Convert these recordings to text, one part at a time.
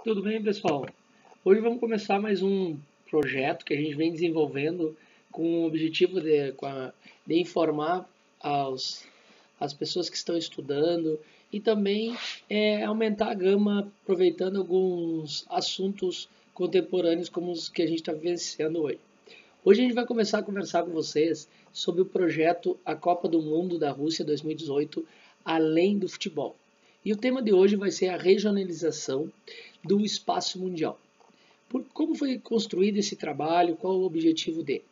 Tudo bem, pessoal? Hoje vamos começar mais um projeto que a gente vem desenvolvendo com o objetivo de informar as pessoas que estão estudando e também aumentar a gama aproveitando alguns assuntos contemporâneos como os que a gente está vivenciando hoje. Hoje a gente vai começar a conversar com vocês sobre o projeto A Copa do Mundo da Rússia 2018, além do futebol. E o tema de hoje vai ser a regionalização do espaço mundial. Como foi construído esse trabalho? Qual o objetivo dele?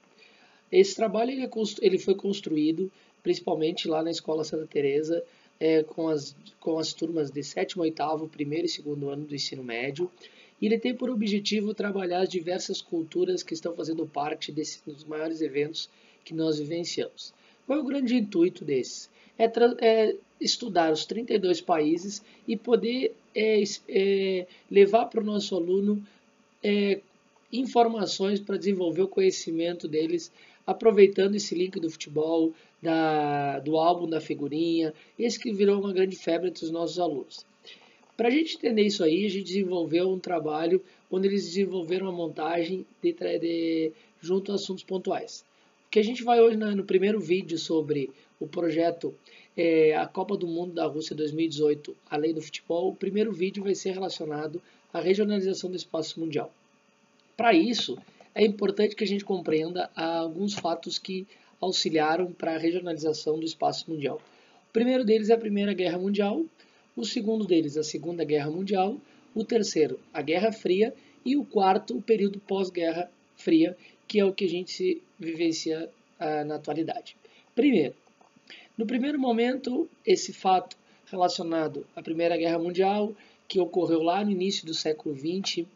Esse trabalho ele foi construído principalmente lá na Escola Santa Teresa, com as turmas de sétimo, oitavo, primeiro e segundo ano do ensino médio. E ele tem por objetivo trabalhar as diversas culturas que estão fazendo parte dos maiores eventos que nós vivenciamos. Qual é o grande intuito desses? É estudar os 32 países e poder levar para o nosso aluno é, informações para desenvolver o conhecimento deles, aproveitando esse link do futebol, do álbum da figurinha, esse que virou uma grande febre entre os nossos alunos. Para a gente entender isso aí, a gente desenvolveu um trabalho onde eles desenvolveram uma montagem junto a assuntos pontuais. O que a gente vai hoje no primeiro vídeo sobre o projeto a Copa do Mundo da Rússia 2018, além do futebol, o primeiro vídeo vai ser relacionado à regionalização do espaço mundial. Para isso, é importante que a gente compreenda alguns fatos que auxiliaram para a regionalização do espaço mundial. O primeiro deles é a Primeira Guerra Mundial, o segundo deles, a Segunda Guerra Mundial, o terceiro, a Guerra Fria, e o quarto, o período pós-Guerra Fria, que é o que a gente se vivencia na atualidade. Primeiro, no primeiro momento, esse fato relacionado à Primeira Guerra Mundial, que ocorreu lá no início do século XX,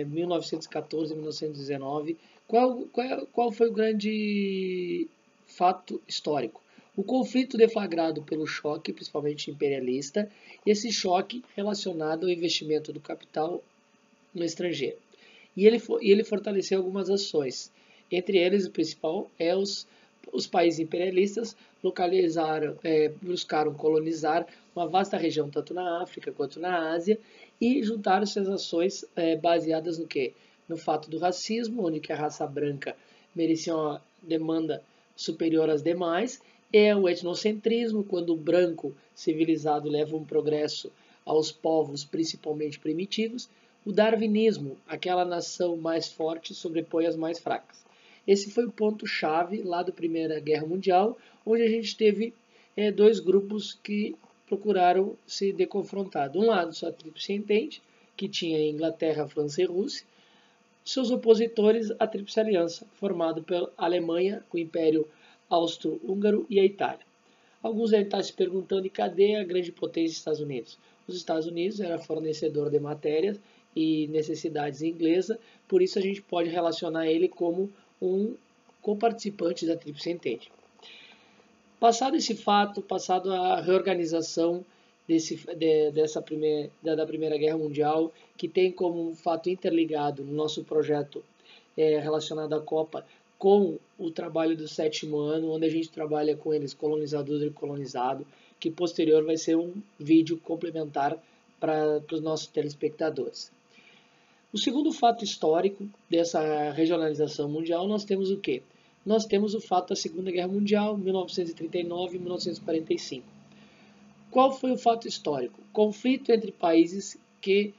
1914 1919, qual foi o grande fato histórico? O conflito deflagrado pelo choque, principalmente imperialista, e esse choque relacionado ao investimento do capital no estrangeiro. E ele fortaleceu algumas ações. Entre eles, o principal é os países imperialistas buscaram colonizar uma vasta região, tanto na África quanto na Ásia, e juntaram suas ações baseadas no quê? No fato do racismo, onde que a raça branca merecia uma demanda superior às demais, é o etnocentrismo, quando o branco civilizado leva um progresso aos povos, principalmente primitivos, o darwinismo, aquela nação mais forte sobrepõe as mais fracas. Esse foi o ponto-chave lá da Primeira Guerra Mundial, onde a gente teve dois grupos que procuraram se deconfrontar. De um lado, só a Tríplice Entente, que tinha Inglaterra, França e Rússia. Seus opositores, a Tríplice Aliança, formado pela Alemanha, o Império Austro-Húngaro e a Itália. Alguns devem estar se perguntando, e cadê a grande potência dos Estados Unidos? Os Estados Unidos era fornecedor de matérias e necessidades inglesa, por isso a gente pode relacionar ele como um coparticipante da Tríplice Entente. Passado esse fato, passado a reorganização da Primeira Guerra Mundial, que tem como um fato interligado no nosso projeto relacionado à Copa com o trabalho do sétimo ano, onde a gente trabalha com eles colonizador e colonizado, que posterior vai ser um vídeo complementar para os nossos telespectadores. O segundo fato histórico dessa regionalização mundial, nós temos o quê? Nós temos o fato da Segunda Guerra Mundial, 1939 e 1945. Qual foi o fato histórico? Conflito entre países que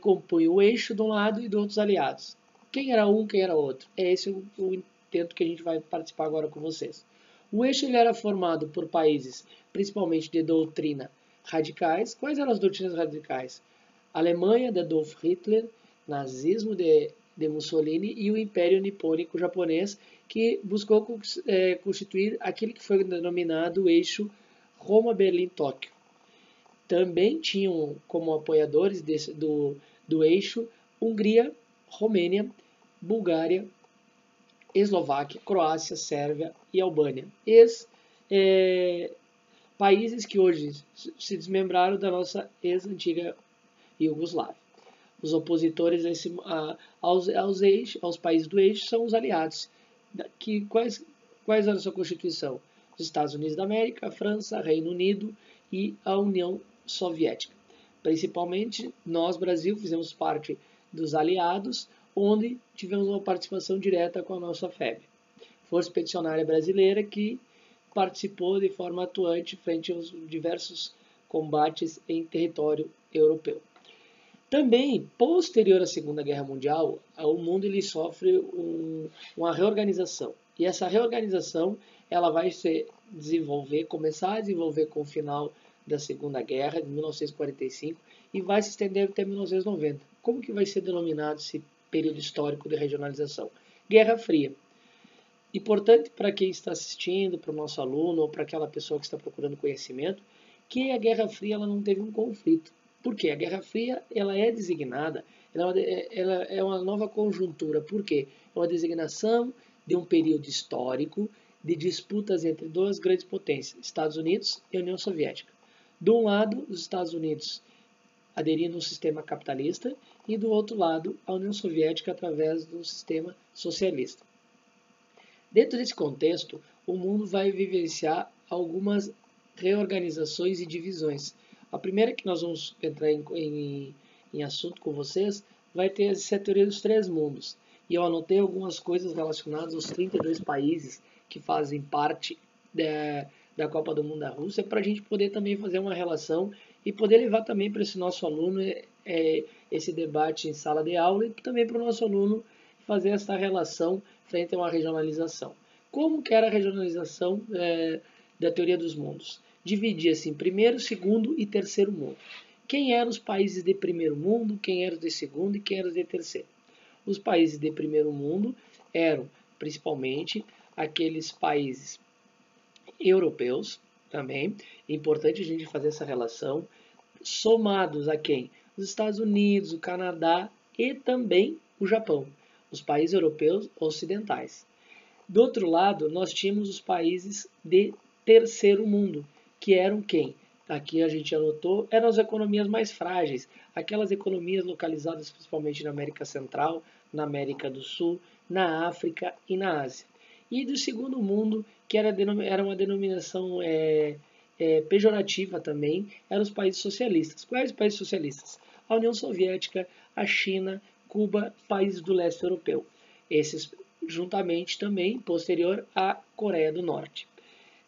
compunham o eixo de um lado e de outros aliados. Quem era um, quem era outro? É esse o intento que a gente vai participar agora com vocês. O eixo ele era formado por países, principalmente de doutrina radicais. Quais eram as doutrinas radicais? Alemanha, de Adolf Hitler, nazismo de Mussolini e o Império Nipônico japonês, que buscou constituir aquele que foi denominado o eixo Roma-Berlim-Tóquio. Também tinham como apoiadores do eixo Hungria, Romênia, Bulgária, Eslováquia, Croácia, Sérvia e Albânia. Países que hoje se desmembraram da nossa ex-antiga Iugoslávia. Os opositores aos países do eixo são os aliados. Quais eram a sua constituição? Os Estados Unidos da América, a França, Reino Unido e a União Soviética. Principalmente nós, Brasil, fizemos parte dos aliados, onde tivemos uma participação direta com a nossa FEB, Força Expedicionária Brasileira, que participou de forma atuante frente aos diversos combates em território europeu. Também, posterior à Segunda Guerra Mundial, o mundo ele sofre uma reorganização. E essa reorganização ela vai começar a desenvolver com o final da Segunda Guerra, de 1945, e vai se estender até 1990. Como que vai ser denominado esse período histórico de regionalização? Guerra Fria. Importante para quem está assistindo, para o nosso aluno ou para aquela pessoa que está procurando conhecimento, que a Guerra Fria ela não teve um conflito. Por quê? A Guerra Fria ela é designada, ela é uma nova conjuntura. Por quê? É uma designação de um período histórico de disputas entre duas grandes potências, Estados Unidos e União Soviética. De um lado, os Estados Unidos aderindo ao sistema capitalista e do outro lado, a União Soviética através do sistema socialista. Dentro desse contexto, o mundo vai vivenciar algumas reorganizações e divisões. A primeira que nós vamos entrar em assunto com vocês vai ter essa teoria dos três mundos. E eu anotei algumas coisas relacionadas aos 32 países que fazem parte da Copa do Mundo da Rússia, para a gente poder também fazer uma relação e poder levar também para esse nosso aluno esse debate em sala de aula e também para o nosso aluno fazer essa relação frente a uma regionalização. Como que era a regionalização da teoria dos mundos? Dividia-se em primeiro, segundo e terceiro mundo. Quem eram os países de primeiro mundo, quem eram os de segundo e quem eram os de terceiro? Os países de primeiro mundo eram principalmente aqueles países europeus também. É importante a gente fazer essa relação, somados a quem? Os Estados Unidos, o Canadá e também o Japão, os países europeus ocidentais. Do outro lado, nós tínhamos os países de terceiro mundo, que eram quem? Aqui a gente anotou, eram as economias mais frágeis, aquelas economias localizadas principalmente na América Central, na América do Sul, na África e na Ásia. E do segundo mundo, que era uma denominação pejorativa também, eram os países socialistas. Quais países socialistas? A União Soviética, a China, Cuba, países do leste europeu. Esses juntamente também, posterior à Coreia do Norte.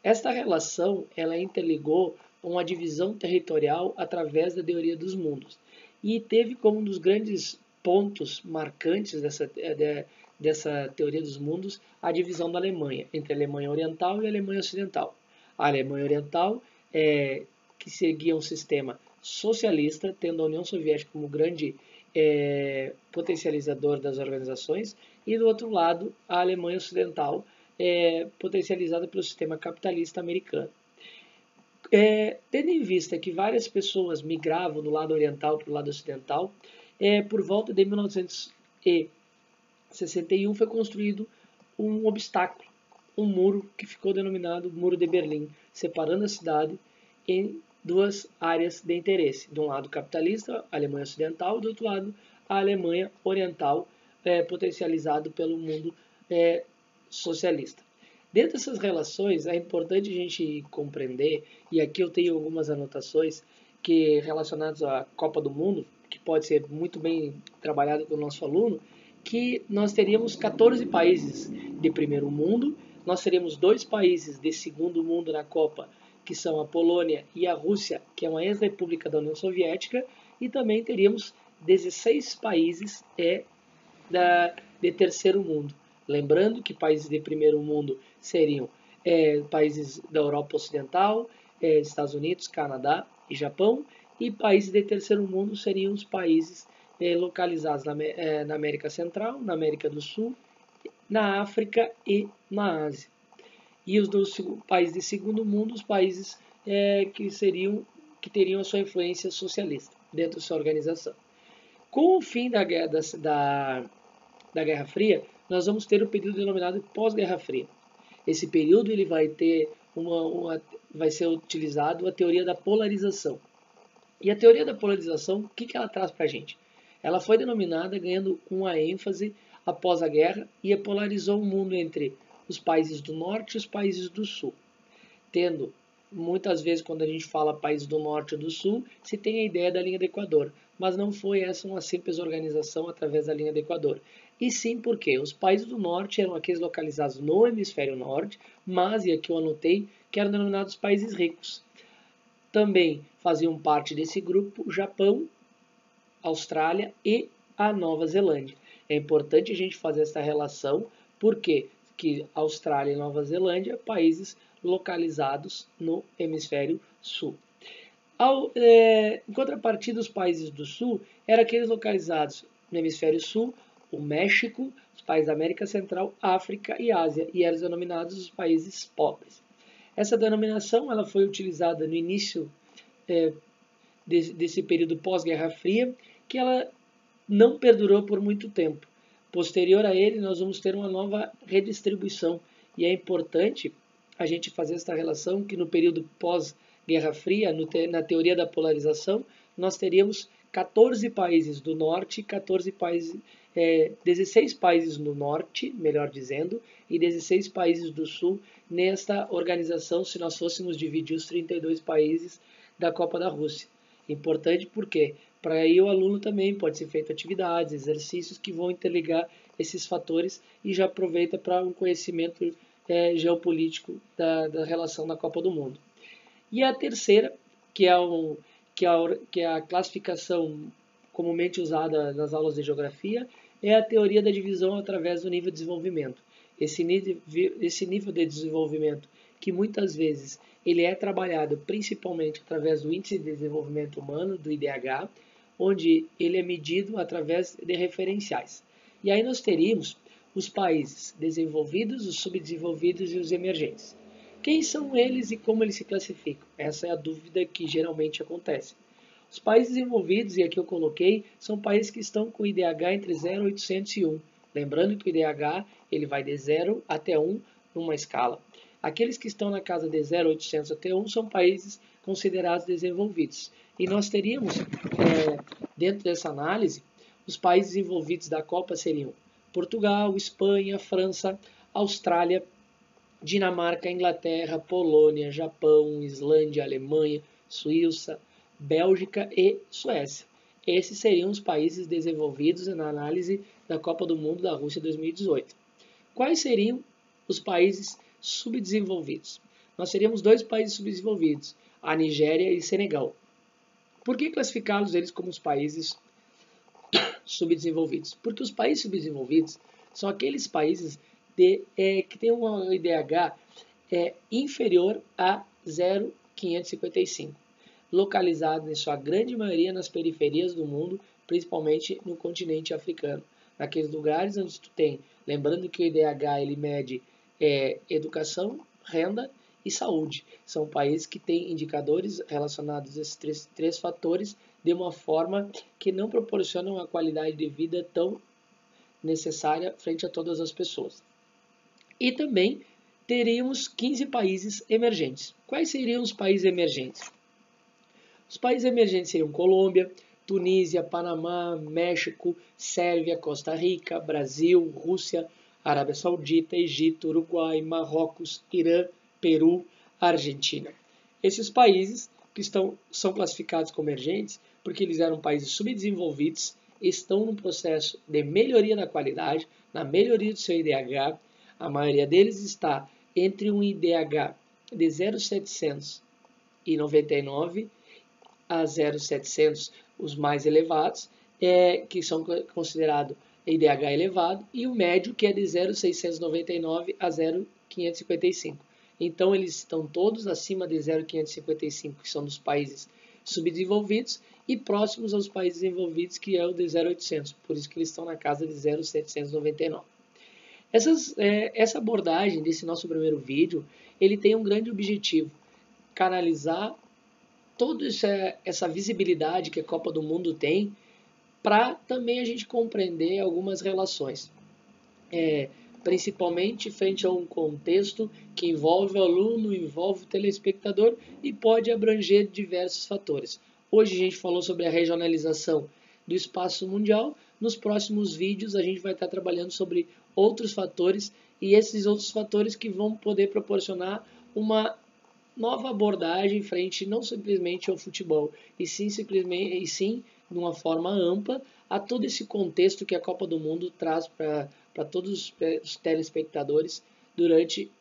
Esta relação ela interligou uma divisão territorial através da teoria dos mundos e teve como um dos grandes pontos marcantes dessa teoria dos mundos a divisão da Alemanha, entre a Alemanha Oriental e a Alemanha Ocidental. A Alemanha Oriental, que seguia um sistema socialista, tendo a União Soviética como grande potencializador das organizações, e do outro lado, a Alemanha Ocidental, potencializada pelo sistema capitalista americano. Tendo em vista que várias pessoas migravam do lado oriental para o lado ocidental, por volta de 1961 foi construído um obstáculo, um muro que ficou denominado Muro de Berlim, separando a cidade em duas áreas de interesse. De um lado capitalista, a Alemanha Ocidental, do outro lado a Alemanha Oriental, potencializado pelo mundo socialista. Dentro dessas relações, é importante a gente compreender, e aqui eu tenho algumas anotações que relacionadas à Copa do Mundo, que pode ser muito bem trabalhado com o nosso aluno, que nós teríamos 14 países de primeiro mundo, nós teríamos 2 países de segundo mundo na Copa, que são a Polônia e a Rússia, que é uma ex-república da União Soviética, e também teríamos 16 países de terceiro mundo. Lembrando que países de primeiro mundo seriam países da Europa Ocidental, Estados Unidos, Canadá e Japão, e países de terceiro mundo seriam os países localizados na América Central, na América do Sul, na África e na Ásia. E os países de segundo mundo, os países que teriam a sua influência socialista dentro da sua organização. Com o fim da Guerra Fria, nós vamos ter o período denominado pós-Guerra Fria. Esse período ele vai ter vai ser utilizado a teoria da polarização. E a teoria da polarização, o que ela traz para a gente? Ela foi denominada ganhando uma ênfase após a guerra e polarizou o mundo entre os países do norte e os países do sul, tendo muitas vezes quando a gente fala países do norte ou do sul, se tem a ideia da linha do Equador, mas não foi essa uma simples organização através da linha do Equador. E sim porque os países do norte eram aqueles localizados no hemisfério norte, mas, e aqui eu anotei, que eram denominados países ricos. Também faziam parte desse grupo o Japão, Austrália e a Nova Zelândia. É importante a gente fazer essa relação, porque que Austrália e Nova Zelândia, países localizados no hemisfério sul. Em contrapartida, os países do sul eram aqueles localizados no hemisfério sul, o México, os países da América Central, África e Ásia, e eram denominados os países pobres. Essa denominação ela foi utilizada no início desse período pós-Guerra Fria, que ela não perdurou por muito tempo. Posterior a ele, nós vamos ter uma nova redistribuição, e é importante a gente fazer essa relação que no período pós-Guerra Fria, na teoria da polarização, nós teríamos 14 países do norte, 16 países do norte, melhor dizendo, e 16 países do sul nesta organização, se nós fôssemos dividir os 32 países da Copa da Rússia. Importante porque para aí o aluno também pode ser feito atividades, exercícios que vão interligar esses fatores e já aproveita para um conhecimento geopolítico da relação da Copa do Mundo. E a terceira, que é a classificação comumente usada nas aulas de geografia, é a teoria da divisão através do nível de desenvolvimento. Esse nível de desenvolvimento que muitas vezes ele é trabalhado principalmente através do Índice de Desenvolvimento Humano, do IDH, onde ele é medido através de referenciais. E aí nós teríamos os países desenvolvidos, os subdesenvolvidos e os emergentes. Quem são eles e como eles se classificam? Essa é a dúvida que geralmente acontece. Os países desenvolvidos, e aqui eu coloquei, são países que estão com IDH entre 0 e 801. Lembrando que o IDH ele vai de 0 até 1 numa escala. Aqueles que estão na casa de 0 a 800 até 1 são países considerados desenvolvidos. E nós teríamos, dentro dessa análise, os países envolvidos da Copa seriam Portugal, Espanha, França, Austrália, Dinamarca, Inglaterra, Polônia, Japão, Islândia, Alemanha, Suíça, Bélgica e Suécia. Esses seriam os países desenvolvidos na análise da Copa do Mundo da Rússia 2018. Quais seriam os países subdesenvolvidos? Nós teríamos dois países subdesenvolvidos, a Nigéria e Senegal. Por que classificá-los eles como os países subdesenvolvidos? Porque os países subdesenvolvidos são aqueles países que têm um IDH inferior a 0,555, localizados em sua grande maioria nas periferias do mundo, principalmente no continente africano. Naqueles lugares onde tu tem, lembrando que o IDH ele mede educação, renda e saúde. São países que têm indicadores relacionados a esses três fatores de uma forma que não proporcionam uma qualidade de vida tão necessária frente a todas as pessoas. E também teríamos 15 países emergentes. Quais seriam os países emergentes? Os países emergentes seriam Colômbia, Tunísia, Panamá, México, Sérvia, Costa Rica, Brasil, Rússia, Arábia Saudita, Egito, Uruguai, Marrocos, Irã, Peru, Argentina. Esses países que são classificados como emergentes porque eles eram países subdesenvolvidos, estão num processo de melhoria da qualidade, na melhoria do seu IDH. A maioria deles está entre um IDH de 0,799 a 0,700, os mais elevados, que são considerados IDH elevado, e o médio, que é de 0,699 a 0,555. Então, eles estão todos acima de 0,555, que são dos países subdesenvolvidos, e próximos aos países desenvolvidos, que é o de 0,800. Por isso que eles estão na casa de 0,799. Essa abordagem desse nosso primeiro vídeo, ele tem um grande objetivo: canalizar toda essa visibilidade que a Copa do Mundo tem, para também a gente compreender algumas relações, principalmente frente a um contexto que envolve o aluno, envolve o telespectador e pode abranger diversos fatores. Hoje a gente falou sobre a regionalização do espaço mundial. Nos próximos vídeos a gente vai estar trabalhando sobre outros fatores, e esses outros fatores que vão poder proporcionar uma nova abordagem frente não simplesmente ao futebol, e sim de uma forma ampla a todo esse contexto que a Copa do Mundo traz para todos os telespectadores durante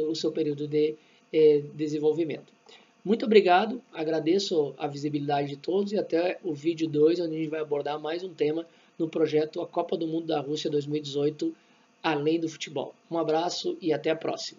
o seu período de desenvolvimento. Muito obrigado, agradeço a visibilidade de todos e até o vídeo 2, onde a gente vai abordar mais um tema no projeto A Copa do Mundo da Rússia 2018, além do futebol. Um abraço e até a próxima.